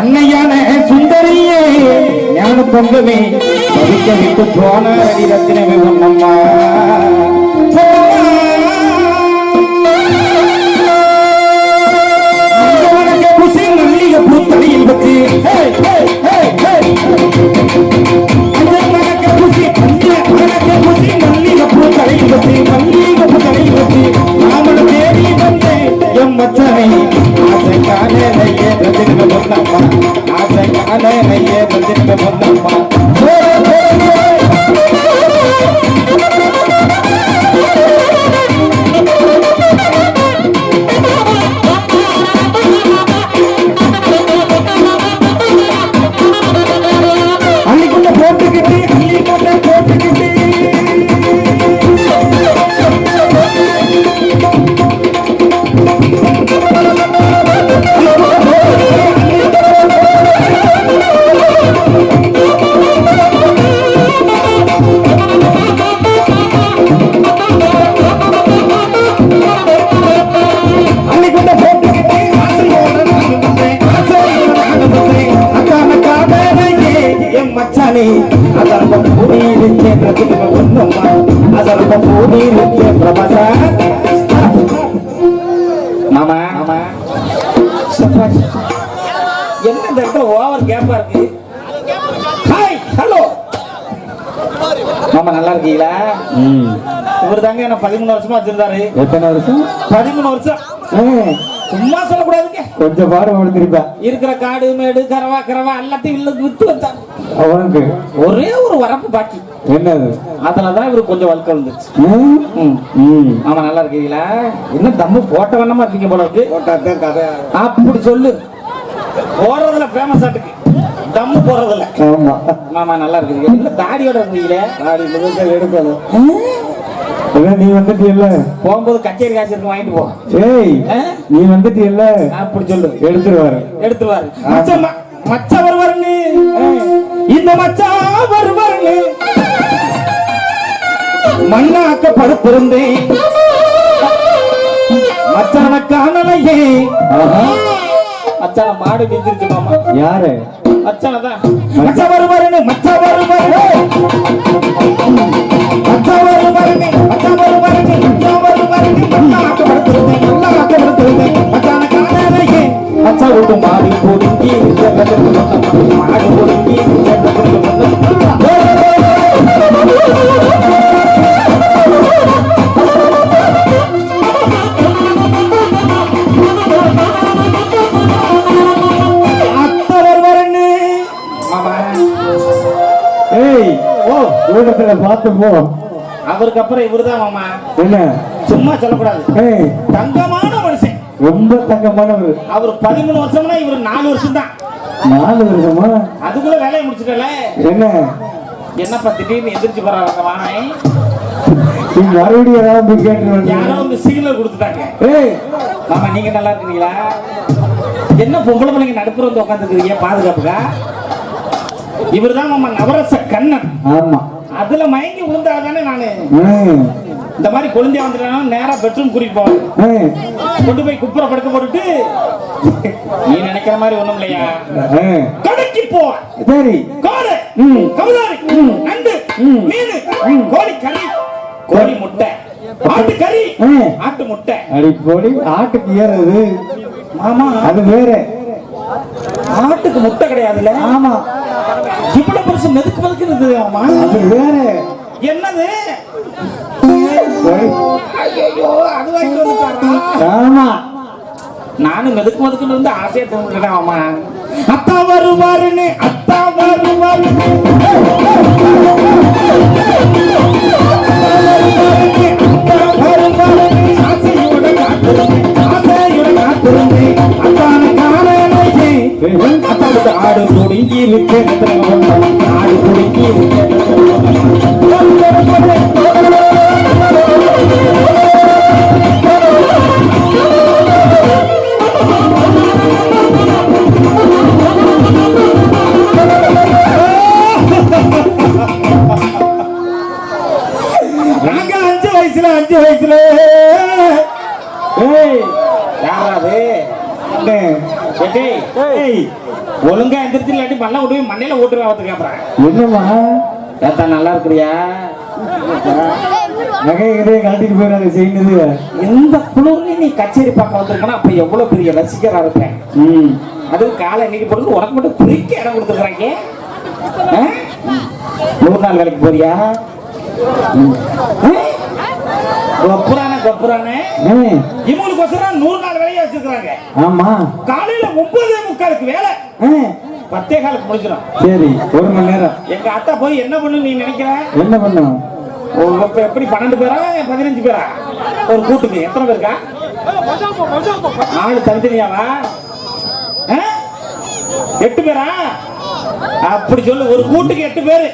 அன்னையான சுந்தரியே ஞான பொங்கமே படிக்க விட்டு போன அடிரத்தினமே ஒன்னம்மா மல்லிகை பூத்தலையில் வச்சு மல்லிகை பூத்தலையில் வச்சு மல்லிகை பூத்தலையில் வச்சு நாமள தேடி வந்து எம் மச்சனை ஆசை காலையே பதிர்ந்து பொன்னம்மா ஆசை காலையே பதிர்ந்து பொன்னம்மா அள்ளிக்குள்ள போட்டுக்கிட்டு அள்ளிக்குள்ள போட்டுக்கிட்டு என்ன ஓவர் கேப்பா இருக்கு. ஹாய் ஹலோ மாமா நல்லா இருக்கீங்களா? இவர் தாங்க என்ன 13 வருஷமா வச்சிருந்தாரு. எத்தனை வருஷம்? 13 வருஷம். சும்மா சொல்லக்கூடாதுங்க, கொஞ்சம் பாடுபடுத்திருப்பா. இருக்கிற காடு மேடு கரவா கரவா எல்லாத்தையும் வித்து வச்சாங்க. அவனுக்கு ஒரே ஒரு வரப்பு பாக்கி. என்னது? அதுலதான் இவருக்கு கொஞ்சம் வழக்கம் வந்துருச்சு. ஆமா நல்லா இருக்கீங்களா? என்ன தம்மு போட்ட வண்ணமா இருக்கீங்க போல இருக்கு. போட்டாதான் கதை அப்படி சொல்லு. போறதுல ஃபேமஸ் ஆட்டுக்கு தம்மு போறதுல. ஆமா மாமா நல்லா இருக்கீங்க. இல்ல தாடியோட இருந்தீங்களே. தாடி எடுக்கணும். நீ வந்துட்டீல்ல, போகும்போது கச்சேரி காசு இருக்கு வாங்கிட்டு போ. ஏய் நீ வந்துட்டீல்ல, அப்படி சொல்லு. எடுத்துருவாரு எடுத்துருவாரு. மச்சா வருவாருன்னு இந்த மச்சா வருவாருன்னு மண்ணாக்க படுத்திருந்தேன். மச்சான காணலையே. மச்சான மாடு நின்றுச்சு மாமா. யாரு? மச்சானதான். மச்சா வருவாருன்னு மச்சா வருவாரு மச்சா வருவாருன்னு மச்சா வருவாருன்னு மச்சா வருவாருன்னு மண்ணாக்க படுத்திருந்தேன். மண்ணாக்க படுத்திருந்தேன். மச்சான காணலையே. மச்சா விட்டு மாடி போடுங்கி மாடு போடுங்கி பார்த்து போ. அவருக்கு அப்புறம் இவருதான் மாமா. என்ன சும்மா சொல்லக்கூடாது. தங்கமான மனுஷன், ரொம்ப தங்கமானவர். அவர் 13 வருஷம்னா இவர் 4 வருஷம் தான். 4 வருஷமா? அதுக்குள்ள வேலையை முடிச்சுட்டல. என்ன என்னப்பா திடீர்னு எந்திரிச்சு போறாங்க வானே? மறுபடியும் யாராவது கேட்டு யாரோ வந்து சிக்னல் கொடுத்துட்டாங்க. மாமா நீங்க நல்லா இருக்கீங்களா? என்ன பொம்பளை பிள்ளைங்க நடுப்புற வந்து உட்காந்துருக்கீங்க பாதுகாப்புக்கா? இவர் தான் மாமா நவரச கண்ணன். ஆமா அதுல மயங்கி விழுந்தாதானே நானு இந்த மாதிரி குழந்தைய வந்துட்டேன். நேரா பெட்ரூம் கூட்டிட்டு போவேன். கொண்டு போய் குப்புற படுக்க போட்டுட்டு நீ நினைக்கிற மாதிரி ஒண்ணும் இல்லையா, கடைக்கு போவேன். சரி கோழி கவுதாரி நண்டு மீன் கோழி கறி கோழி முட்டை ஆட்டு கறி ஆட்டு முட்டை. அடி கோழி ஆட்டுக்கு ஏறது மாமா, அது வேற. ஆட்டுக்கு முட்டை கிடையாதுல்ல? ஆமா இவ்வளவு பெருசு மெதுக்கு மெதுக்குறது. ஆமா அது வேற. என்னது? ஐயோ அது வாங்கி வந்துட்டாரா? ஆமா நானும் மெதுக்கு மெதுக்குன்னு இருந்து ஆசையா தோணுறேன். ஆமா அத்தா வருவாருன்னு அத்தா வருவாரு ஆசையோட காத்திருந்து அத்தான காணலையே. அத்தாவுக்கு ஆடு குடுங்கி இருக்கு. ஆடு குடுங்கி இருக்கு. நாங்க 5 வயசுல யாராவது ஒழுங்கா எந்திரிச்சு இல்லாட்டி மண்ணை விட்டு மண்ணையில ஓட்டுருவேன் அவத்துக்கு அப்புறம் என்னம்மா ஏத்தா நல்லா இருக்கிறியா நகை கழட்டிட்டு போயிடாது செய்யுது எந்த குளிர்ல நீ கச்சேரி பார்க்க வந்திருக்கனா அப்ப எவ்வளவு பெரிய ரசிகரா இருப்பேன் அது காலை இன்னைக்கு போட்டு உனக்கு மட்டும் குறிக்க இடம் கொடுத்துருக்காங்க 100 நாள் வேலைக்கு போறியா கொப்புரானே இவங்களுக்கு 100 நாள் வேலையா வச்சிருக்காங்க ஆமா காலையில 9:45 வேலை 10:15 முடிஞ்சிடும் சரி 1 மணி நேரம் எங்க அத்தா போய் என்ன பண்ணு நீ நினைக்கிற என்ன பண்ணும் எப்படி 12 பேரா 15 பேரா ஒரு கூட்டுக்கு எத்தனை பேருக்கா ஆளு தனித்தனியாவா 8 பேரா அப்படி சொல்லு ஒரு கூட்டுக்கு 8 பேரு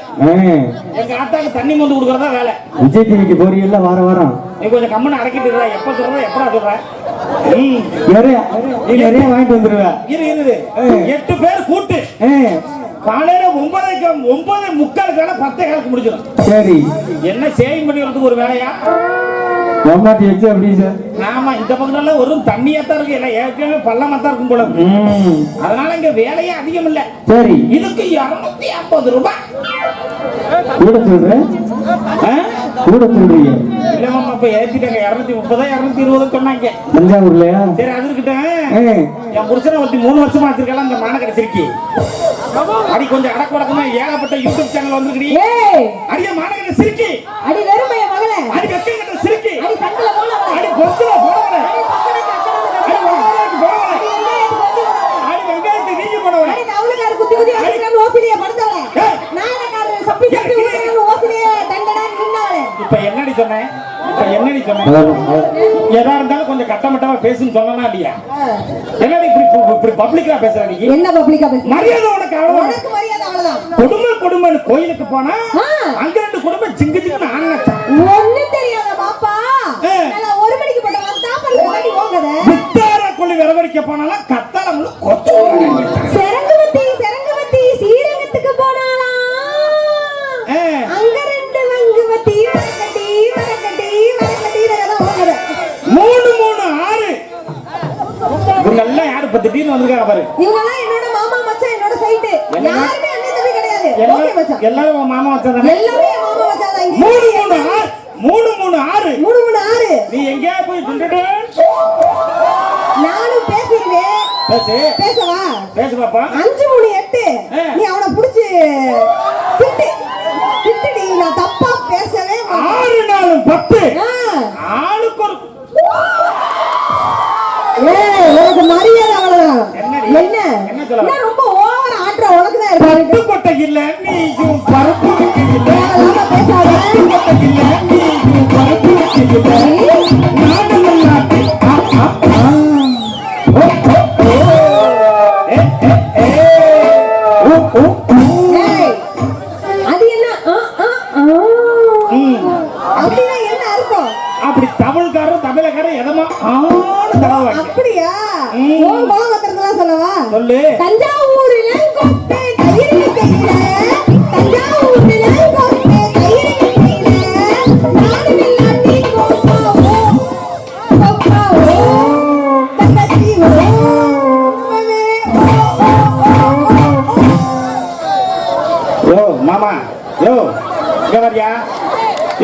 எங்க ஆத்தாக்கு தண்ணி மொந்து கொடுக்கறதா வேலை விஜய் டிவிக்கு போறீங்கல்ல வாரம் நீ கொஞ்சம் கம்மனை அடக்கிட்டு இருக்கா எப்ப சொல்ற எப்படா சொல்ற நீ நிறைய வாங்கிட்டு வந்துருவ இரு 8 பேர் கூட்டு காலையில 9:45 வேலை 10:15 முடிஞ்சிடும் சரி என்ன சேவிங் பண்ணி வரதுக்கு ஒரு வேலையா மாமாட்டி வச்சு அப்படி சார் ஆமா இந்த பக்கத்துல ஒரு தண்ணியாத்தான் இருக்கு இல்ல ஏற்கனவே பள்ளமா தான் இருக்கும் போல அதனால இங்க வேலையே அதிகம் இல்ல சரி இதுக்கு 250 ரூபாய் கூட சொல்றேன் கூட சொல்றீங்க இல்ல மாமா இப்ப ஏத்திட்டாங்க 230 220 சொன்னாங்க தஞ்சாவூர்லயா சரி அது இருக்கட்டும் என் புருஷனை ஒருத்தி 3 வருஷமா வச்சிருக்கலாம் அந்த மான கிடைச்சிருக்கி அடி கொஞ்சம் அடக்கடக்கமா ஏகப்பட்ட யூடியூப் சேனல் வந்திருக்கீ அடிய மான கிடைச்சிருக்கி அடி வெறுமைய மகளே அடி வெக்கம் கிட்ட சிரிக்கி அடி சங்கல போனவளே அடி பொசுல போனவளே அடி வெங்காயத்துக்கு போனவளே அடி வெங்காயத்துக்கு நீங்க போனவளே அடி நவுலகார குத்தி குத்தி அடிக்கறான் ஓசிலியே படுத்தவளே நாயனகார சப்பி சப்பி ஊத்துறான் ஓசிலியே தண்டடா நின்னவளே இப்ப என்னடி சொன்னேன் எதா இருந்தாலும் கொஞ்சம் கட்டமட்டமா பேசுன்னு சொன்னா இல்லையா என்னடி இப்படி பப்ளிக்கா பேசுற நீ என்ன பப்ளிக்கா பேசுற மரியாதை உனக்கு அவ்வளவுதான் உனக்கு மரியாதை அவ்வளவுதான் குடும்பம் கோயிலுக்கு போனா அங்க 2 குடும்பம் சிங்கு சிங்கு ஆனச்சா ஒண்ணு தெரியாத பாப்பா நல்லா 1 மணிக்கு போட்ட வந்து சாப்பிடுறது மாதிரி போங்கத முத்தார கொள்ளி வரவடிக்க போனாலும் கத்தாளம்ல கொத்து செரங்குவத்தி சீரகத்துக்கு போனாலாம் அங்க 2 வங்குவத்தி வரக்கட்டி இதெல்லாம் போங்கத 3 6 இவங்க எல்லாம் யாரு பத்தி டீன் வந்திருக்காங்க பாரு இவங்க எல்லாம் என்னோட மாமா மச்சான் என்னோட சைடு யாருமே அண்ணன் தம்பி கிடையாது ஓகே மச்சான் எல்லாரும் மாமா மச்சான் தானே எல்லாரும் மாமா மச்சான் தான் 3 6 நீ எங்க போய் சொல்லிட்டு நானும் பேசிடுவேன் பேசவா பேசு பாப்பா 5 3 8 நீ அவனை புடிச்சு திட்டுடி நான் தப்பா பேசவே 6 4 10 ஆளுக்கு ஒரு உனக்கு மரியாதை அவ்வளவுதான் என்ன சொல்ல ரொம்ப ஓவர் ஆட்ற உனக்கு தான் பருப்பு கொட்டை இல்ல நீயும் பருப்பு இல்ல பேசாத கொட்டை இல்ல நீயும் பருப்பு இல்ல நாடல்லாட்டி அது என்ன அப்படின்னா என்ன அர்த்தம் அப்படி தமிழக்காரன் எதமா அப்படியா பலவத்திரத்தெல்லாம் சொல்லவா சொல்லு தஞ்சாவூரில் கொட்டை கயிறு கையில தஞ்சாவூரில் கொட்டை கயிறு கையில நாடுமில்லாட்டி கொப்பாவோ தங்கச்சிவோ யோ மாமா யோ இங்க வரியா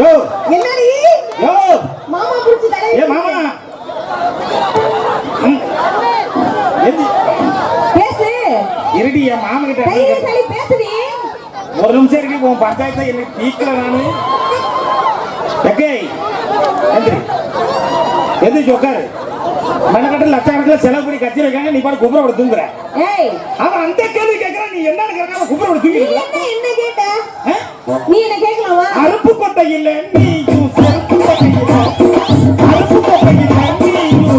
யோ என்னடி யோ மாமா புடிச்சு தலை ஏ மாமா பேசு இருடி என் மாமா கிட்ட கையில சளி பேசுடி ஒரு நிமிஷம் இருக்கு உன் பஞ்சாயத்தை என்ன தீக்கல நானு எக்கே எந்திரிச்சு உட்காரு மெனக்கட்டு லட்சக்கணக்கில் செலவு பண்ணி கட்சி வைக்காங்க நீ பாட்டு குப்புற தூங்குற அவன் அந்த கேள்வி கேட்கறான் நீ என்னன்னு கேட்கறான் குப்புற தூங்கி என்ன கேட்ட நீ என்ன கேட்கலாமா அருப்பு கொட்டை இல்ல நீ செருப்பு கொட்டை இல்ல அருப்பு கொட்டை இல்ல நீ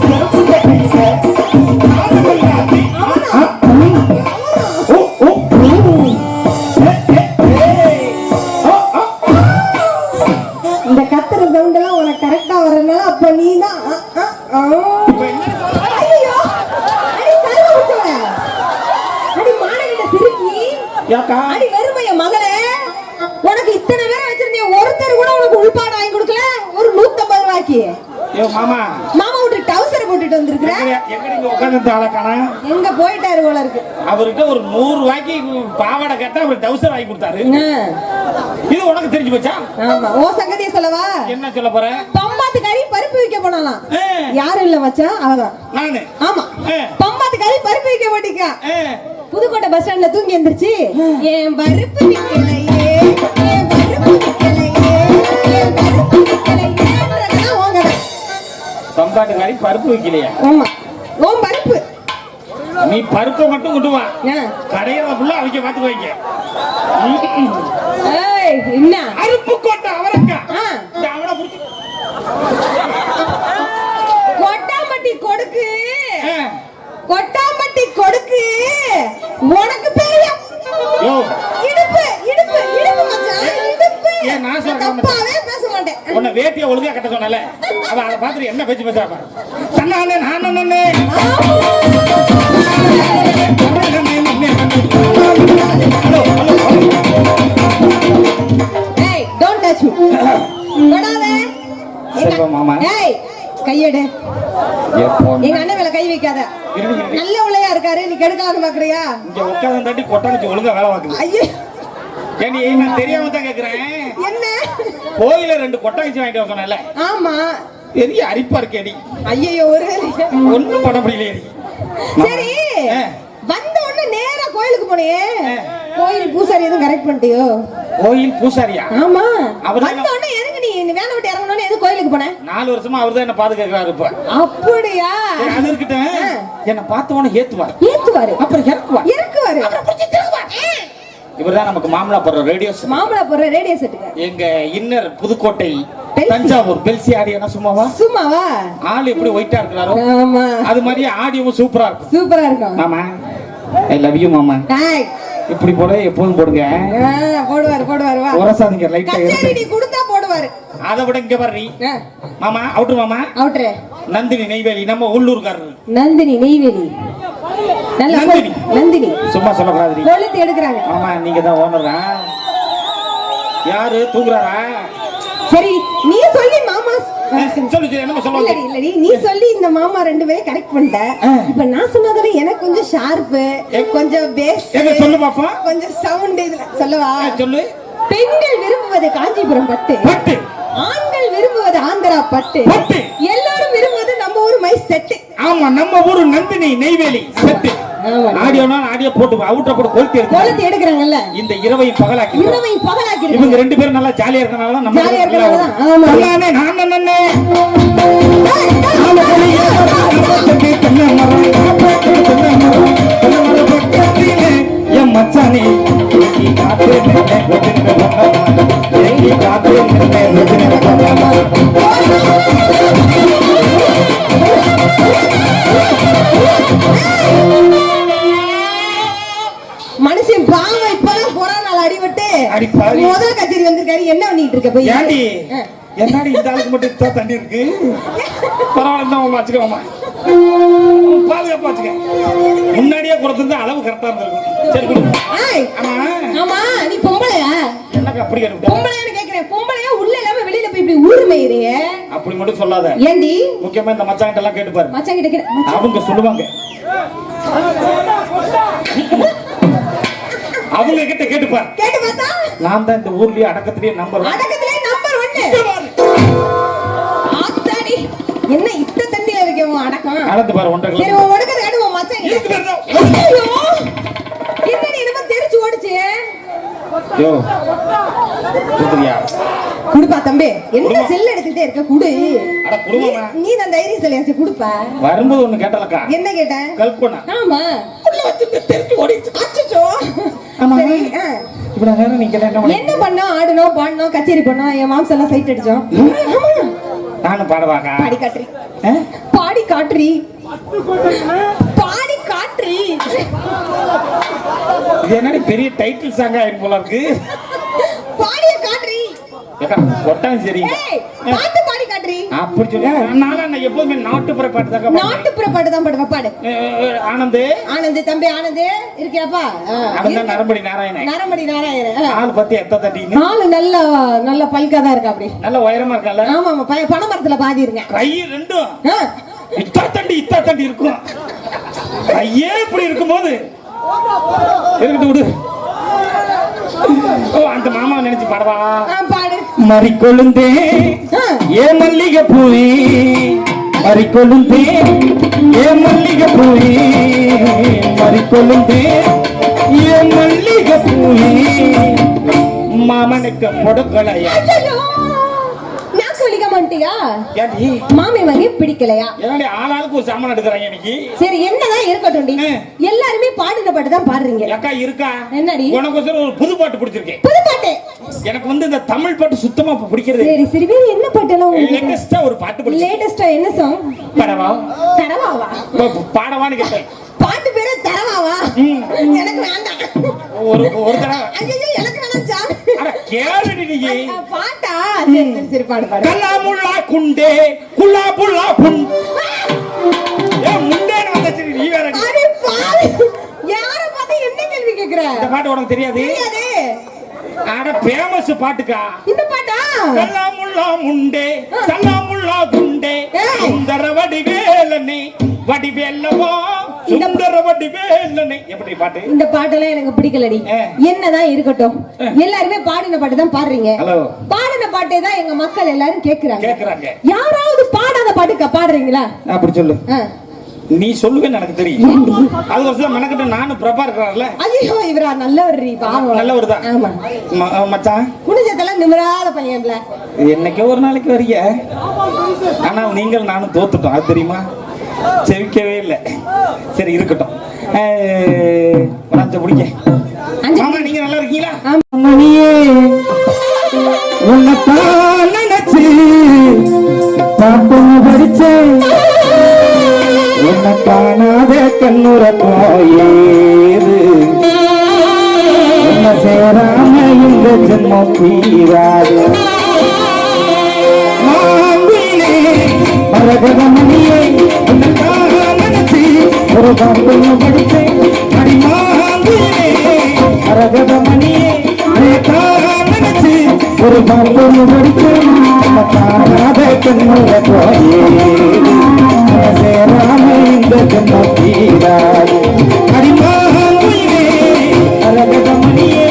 செருப்பு கொட்டை இல்ல இந்த கத்துற சவுண்ட் எல்லாம் உனக்கு கரெக்டா வரனால அப்ப நீ தான் அடி வெறுமைய மகளே உனக்கு இத்தனை பேரை வச்சிருந்தீங்க ஒருத்தர் கூட உனக்கு உள்பாடு வாங்கி கொடுக்கல ஒரு 150 ரூபாய்க்கு மாமா மாமா விட்டு டவுசர் போட்டுட்டு வாங்கிட்டு வந்திருக்கிற? எங்க இங்க உட்கார்ந்து ஆளக்கானா எங்க போயிட்டாரு போல இருக்கு. அவர்கிட்ட ஒரு 100 ரூபாய்க்கு பாவாடை கேட்டா அவர் டவுசர் வாங்கி கொடுத்தாரு. இது உனக்கு தெரிஞ்சு போச்சா? ஆமா. ஓ சங்கதிய சொல்லவா? என்ன சொல்ல போற? பம்பாத்து கறி பருப்பு வைக்க போனாலாம். யாரும் இல்ல மச்சான், அவதான் நானு. ஆமா. பம்பாத்து கறி பருப்பு வைக்க போட்டிருக்கா. புதுக்கோட்டை பஸ் ஸ்டாண்ட்ல தூங்கி எந்திரிச்சு, என் பருப்பு விக்கலையே, என் பருப்பு விக்கலையே, என் பருப்பு விக்கலையேன்றதெல்லாம் ஓங்கட. பம்பாட்டு கறி பருப்பு வைக்கலையா? ஆமா. ஓம் பருப்பு. நீ பருப்பை மட்டும் கொண்டு வா. கடையில ஃபுல்லா அவிக்க பார்த்து வைக்க. ஏய் என்ன? அருப்பு கோட்டை அவரக்கா. அவளை புடிச்சு கொட்டாம்பட்டி கொடுக்கு. கொட்டாம்பட்டி கொடுக்கு. உனக்கு தெரியும். யோ இடுப்பு இடுப்பு இடுப்பு மச்சான், இடுப்பு. ஏன் நான் சொல்றேன் தப்பாவே பேச மாட்டேன். உன்னை வேட்டியை ஒழுங்கா கட்ட சொன்னல. அவ அத பாத்துட்டு என்ன பேச்சு பேசுறா பாரு. தன்னானே நானே ஏய் டோன்ட் டச் மீ. தொடாத. செல்வ மாமா. ஏய் கையெடு. எங்க அண்ணன் மேல கை வைக்காத. நல்ல உள்ளையா இருக்காரு, நீ கெடுக்காத பாக்குறியா? இங்க உட்கார்ந்து தட்டி கொட்டாச்சு ஒழுங்கா வேலை பாக்குது. ஐயோ ஏனி நான் தெரியாம தான் கேக்குறேன். என்ன? கோயில 2 கொட்டாச்சி வாங்கிட்டு வர சொன்னல. ஆமா. பெரிய அரிப்பா இருக்கேடி. ஐயோ ஒரு ஒண்ணும் பண்ண முடியலையேடி. சரி வந்த உடனே நேரா கோயிலுக்கு போனியே, கோயில் பூசாரி எதுவும் கரெக்ட் பண்ணிட்டியோ? கோயில் பூசாரியா? ஆமா. அவர் வந்த உடனே எதுக்கு நீ வேலை விட்டு இறங்கணும்னு எது கோயிலுக்கு போன? 4 வருஷமா அவர்தான் என்ன பாதுகாக்கிறாரு இப்ப. அப்படியா? அது இருக்கட்டும். என்ன பார்த்தவன ஏத்துவாரு. ஏத்துவாரு. அப்புறம் இறக்குவாரு. இறக்குவாரு. அப்புறம் புடிச்சு திருவாரு. இவர்தான் நமக்கு மாமலா போடுற ரேடியோ செட். மாமலா போடுற ரேடியோ செட்டுங்க. எங்க இன்னர் புதுக்கோட்டை தஞ்சாவூர் பெல்சி ஆடியோனா சும்மாவா? சும்மாவா? ஆள் எப்படி ஒயிட்டா இருக்காரோ ஆமா. அது மாதிரி ஆடியோவும் சூப்பரா இருக்கும். சூப்பரா இருக்கும். மாமா ஐ லவ் யூ மாமா. டேய் இப்படி போட எப்போதும் போடுங்க. போடுவாரு வா. ஒரசாதீங்க லைட்டா கச்சேரி நீ கொடுத்தா போடுவாரு. அத விட இங்க பாரு நீ. மாமா அவுட்ரு மாமா. அவுட்ரு. நந்தினி நெய்வேலி நம்ம உள்ளூர்காரர். நந்தினி நெய்வேலி. நல்ல நந்தினி. சும்மா சொல்லக்கூடாது. கொளுத்தி எடுக்கறாங்க. மாமா நீங்க தான் ஓனரா? யாரு தூங்குறாரா? சரி நீ சொல்லி மாமா சொல்லு என்ன சொல்லுங்க. இல்லடி நீ சொல்லி இந்த மாமா 2 பேரும் கரெக்ட் பண்ணிட்ட. இப்போ நான் சொன்னதால எனக்கு கொஞ்சம் ஷார்ப், கொஞ்சம் பேஸ். என்ன சொல்லு பாப்பா? கொஞ்சம் சவுண்ட் இதுல சொல்லவா? சொல்லு. பெண்கள் விரும்புவது காஞ்சிபுரம் பட்டு. பட்டு. ஆண்கள் விரும்புவது ஆந்திரா பட்டு. பட்டு. எல்லாரும் விரும்புவது நம்ம ஊர் மை செட். ஆமா நம்ம ஊர் நந்தினி நெய்வேலி செட். ஆடியோனா ஆடியோ போட்டு அவுட்டர் போட்டு கொளுத்தி எடுக்கறாங்கல்ல. இந்த இரவையும் பகலாக்கி இவங்க 2 பேரும் நல்லா ஜாலியா இருக்கனால தான் நம்ம ஜாலியா இருக்கனால தான். ஆமா நானே நானே என் மச்சானே நீ காத்து நின்னே கொட்டின பண்ணா நீ காத்து நின்னே கொட்டின பண்ணா மனுஷன் பாவம் இப்பதான் கொரோனால அடிபட்டு முதல் கச்சேரி வந்திருக்காரு. என்ன பண்ணிட்டு இருக்க போய்? ஏண்டி என்னடி இந்த ஆளுக்கு மட்டும் இத்தனை தண்ணி இருக்கு? பரவாயில்ல தான் வச்சுக்கோமா, பாதுகாப்பா வச்சுக்க. முன்னாடியே கொடுத்திருந்தா அளவு கரெக்டா இருந்திருக்கும். சரி கொடு. ஆமா நீ பொம்பளையா? என்னக்கா அப்படி கேட்ட? பொம்பளையான்னு கேக்குறேன். பொம்பளையா உள்ள இல்லாம வெளியில போய் இப்படி ஊரு மேயிறீங்க. அப்படி மட்டும் சொல்லாத. ஏண்டி? முக்கியமா இந்த மச்சான் கிட்ட எல்லாம் கேட்டு பாரு. மச்சான் கிட்ட கேட்டு அவங்க சொல்லுவாங்க. அவங்க கிட்ட கேட்டு பாரு. கேட்டு பார்த்தா நான் தான் இந்த ஊர்லயே அடக்கத்திலேயே நம்பர் 1. ஆத்தாடி என்ன இத்த தண்டில இருக்கே உன் அடக்கம்? நடந்து பாரு 1.5 கிலோ. சரி உன் ஒடுக்குது காடு உன் மச்சான் இருக்கு. ஐயோ என்னடி என்ன தெரிச்சு ஓடுச்சு? யோ குடுறியா? குடுப்பா தம்பி. என்ன செல் எடுத்துட்டே இருக்க? குடு. அட குடுமா. நீ தான் தைரிய சொல்லியாச்சு குடுப்பா. வரும்போது ஒன்னு கேட்டலக்கா. என்ன கேட்ட? கல்பனா. ஆமா உள்ள வச்சு தெரிச்சு ஓடிச்சு. அச்சச்சோ. சரி இவ்வளவு நேரம் நீங்க என்ன பண்ணோம்? ஆடுனோம், பாடினோம், கச்சேரி பண்ணோம், என் மாம்ஸ் எல்லாம் சைட் அடிச்சோம். நானும் பாடுவாக்கா. பாடி காட்ரி. பாடி காட்ரி. பாடி காட்ரி. இது என்னடி பெரிய டைட்டில் சாங் ஆயிடும் போல இருக்கு. பாடிய காட்ரி. கொட்டான் சரி. பாட்டு பாடி காட்ரி. அப்படி சொல்ல நான் எப்பவுமே நாட்டுப்புற பாட்டு தான். நாட்டுப்புற பாட்டு தான் பாடுவா. பாடு. ஆனந்த். ஆனந்த் தம்பி ஆனந்த் இருக்கியாப்பா? அவன் தான் நரம்படி நாராயணன். நரம்படி நாராயணன். ஆள் பத்தி எத்த தட்டிங்க. ஆளு நல்ல நல்ல பல்கா தான் இருக்கா. அப்படி நல்ல உயரமா இருக்கல. ஆமா ஆமா பனை மரத்துல பாதி இருங்க. கை ரெண்டும் இத்தா தண்டி இருக்கும். ஐயே இப்படி இருக்கும்போது இருக்கட்டும் விடு. ஓ அந்த மாமா நினைச்சு பாடவா? பாடு. மறிக்கொழுந்தே ஏ மல்லிகை பூவே, மறிக்கொழுந்தே ஏ மல்லிகை பூவே, மறிக்கொழுந்தே ஏ மல்லிகை பூவே, மாமனுக்கு பொடுக்கலையா? நான் சொல்லிக்க மாட்டியா? ஏடி மாமி மாதிரி பிடிக்கலையா? என்னடி ஆளாளுக்கு ஒரு சாமான் எடுக்கறாங்க இன்னைக்கு? சரி என்னதான் இருக்கட்டும்டி, எல்லாருமே பாடின பாட்டு தான் பாடுறீங்க. அக்கா இருக்கா? என்னடி? உனக்கு ஒரு புது பாட்டு பிடிச்சிருக்கேன். புது பாட்டு? எனக்கு வந்து இந்த தமிழ் பாட்டு சுத்தமா பிடிக்கிறது. சரி சரி வேற என்ன பாட்டெல்லாம் உங்களுக்கு லேட்டஸ்டா ஒரு பாட்டு பிடிச்சிருக்கு. லேட்டஸ்டா என்ன சாங்? படவா? தரவாவா? பாடவான்னு கேட்டேன். பாட்டு பேரு தரவாவா? எனக்கு வேண்டாம். ஒரு தடவை. ஐயோ எனக்கு வேணாம்டா. அட கேளுடி நீ. பாட்டா? சரி சரி சரி பாடு பாடு. கல்லாமுல்லா குண்டே குல்லா புல்லா புன். ஏ முண்டேன்னு வந்துச்சு நீ வேற. அட பாவி. யார பார்த்து என்ன கேள்வி கேக்குற? இந்த பாட்டு உனக்கு தெரியாது? தெரியாது. அட ஃபேமஸ் பாட்டுக்கா. இந்த பாட்டா? கல்லாமுல்லா முண்டே சல்லாமுல்லா குண்டே சுந்தர வடிவேலனே வடிவேலவா சுந்தர வடிவேலனே. எப்படி பாட்டு? இந்த பாட்டெல்லாம் எனக்கு பிடிக்கலடி. என்னதான் இருக்கட்டும், எல்லாருமே பாடின பாட்டு தான் பாடுறீங்க. பாடின பாட்டே தான் எங்க மக்கள் எல்லாரும் கேக்குறாங்க. யாராவது பாடாத பாட்டு பாடுறீங்களா? அப்படி சொல்லு. நீ சொல்லுவேன்னு எனக்கு தெரியும். அது வருஷம் மெனக்கிட்ட நானும் பிரபா இருக்கிறார்ல. ஐயோ இவரா நல்லவர். பாவம் நல்லவர் தான். ஆமா மச்சான் குடிஞ்சதெல்லாம் நிமிராத பையன்ல. என்னைக்கோ ஒரு நாளைக்கு வரீங்க. ஆனா நீங்கள் நானும் தோத்துட்டோம், அது தெரியுமா? செவிக்கவே இல்லை. சரி இருக்கட்டும். பிடிக்க ஆமா நீங்க நல்லா இருக்கீங்களா? மணியே உன்னைத்தான் நினைச்சு பாட்டும் படிச்சேன், உன்னை காணாத கண்ணுற போயேது, உன்னை சேராம இந்த ஜென்மம் தீராது. மாங்குயிலே மரகதமணியே உன்னைத்தான் நினைச்சு ஒரு பாட்டும் படிச்சேன், அடி மாங்குயிலே மரகதமணியே உன்னைத்தான் நினைச்சு ஒரு பாட்டும் படிச்சேன், உன்னை காணாத கண்ணுற போயேது, சேராம இந்த ஜென்மம் தீராது. அடிமாங்குயிலே அழகதமணியே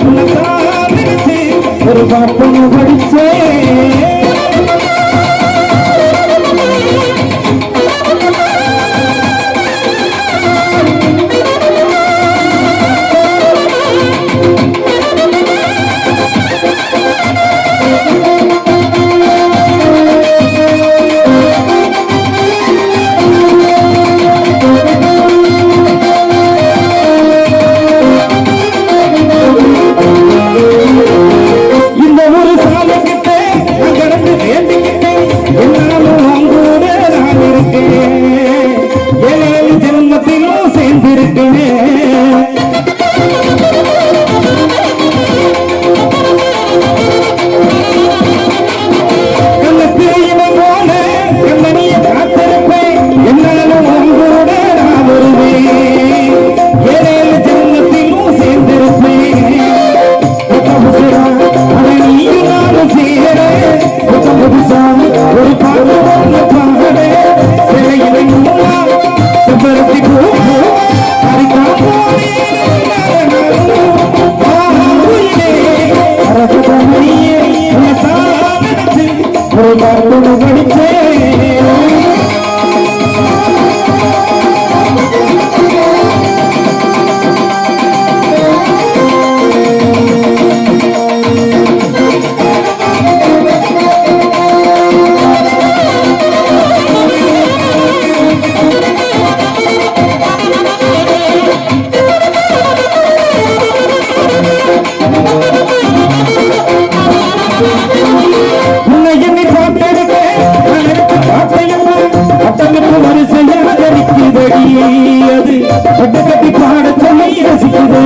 உனக்காக நினைச்சு ஒரு பாட்டு படிச்சேன். அது கட்டி பாட சொல்லி ரசிக்குது.